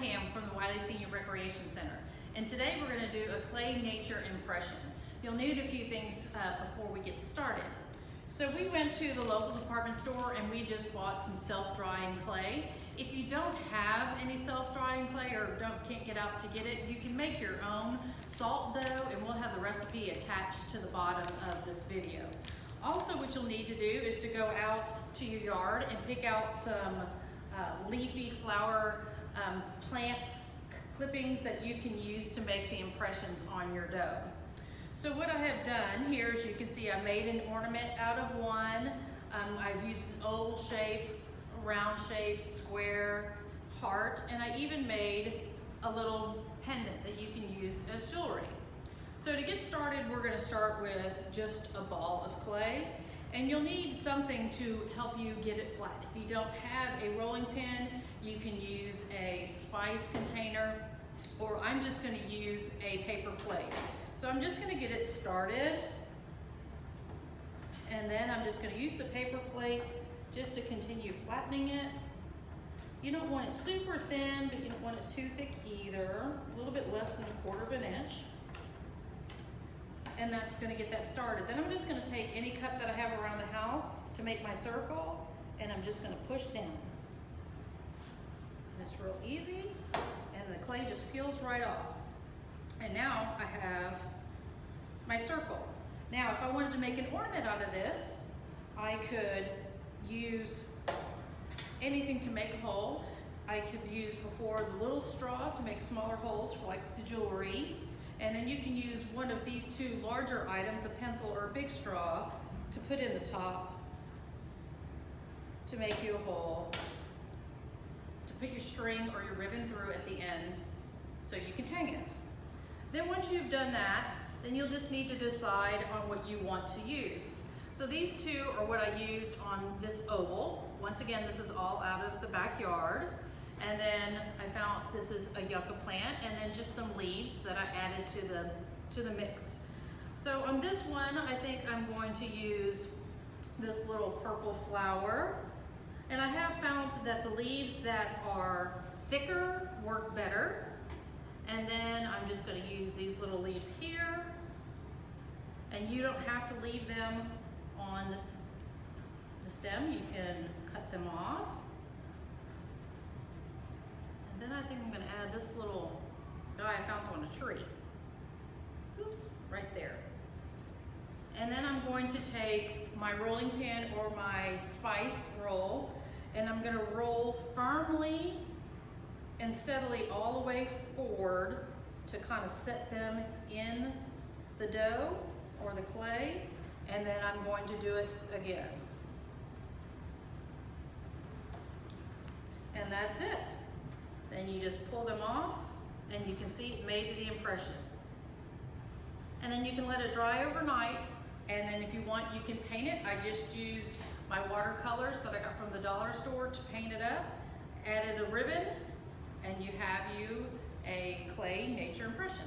Pam from the Wylie Senior Recreation Center, and today we're going to do a clay nature impression. You'll need a few things before we get started. So we went to the local department store and we just bought some self-drying clay. If you don't have any self-drying clay or can't get out to get it, you can make your own salt dough, and we'll have the recipe attached to the bottom of this video. Also, what you'll need to do is to go out to your yard and pick out some leafy flower plants, clippings that you can use to make the impressions on your dough. So what I have done here, as you can see, I made an ornament out of one. I've used an oval shape, round shape, square, heart, and I even made a little pendant that you can use as jewelry. So to get started, we're going to start with just a ball of clay, and you'll need something to help you get it flat. If you don't have a rolling pin, you can use a spice container, or I'm just going to use a paper plate. So I'm just going to get it started, and then I'm just going to use the paper plate just to continue flattening it. You don't want it super thin, but you don't want it too thick either. A little bit less than 1/4 of an inch. And that's going to get that started. Then I'm just going to take any cup that I have around the house to make my circle, and I'm just going to push down. And it's real easy, and the clay just peels right off. And now I have my circle. Now if I wanted to make an ornament out of this, I could use anything to make a hole. I could use before the little straw to make smaller holes for like the jewelry. And then you can use one of these two larger items, a pencil or a big straw, to put in the top to make you a hole, to put your string or your ribbon through at the end so you can hang it. Then once you've done that, then you'll just need to decide on what you want to use. So these two are what I used on this oval. Once again, this is all out of the backyard. And then I found this is a yucca plant, and then just some leaves that I added to the mix. So on this one, I think I'm going to use this little purple flower. And I have found that the leaves that are thicker work better. And then I'm just going to use these little leaves here. And you don't have to leave them on the stem. You can cut them off. And then I think I'm going to add this little guy I found on a tree. Oops, right there. And then I'm going to take my rolling pin or my spice roll, and I'm going to roll firmly and steadily all the way forward to kind of set them in the dough or the clay, and then I'm going to do it again. And that's it. Then you just pull them off, and you can see it made the impression. And then you can let it dry overnight, and then if you want, you can paint it. I just used my watercolors that I got from the dollar store to paint it up, added a ribbon, and you have a clay nature impression.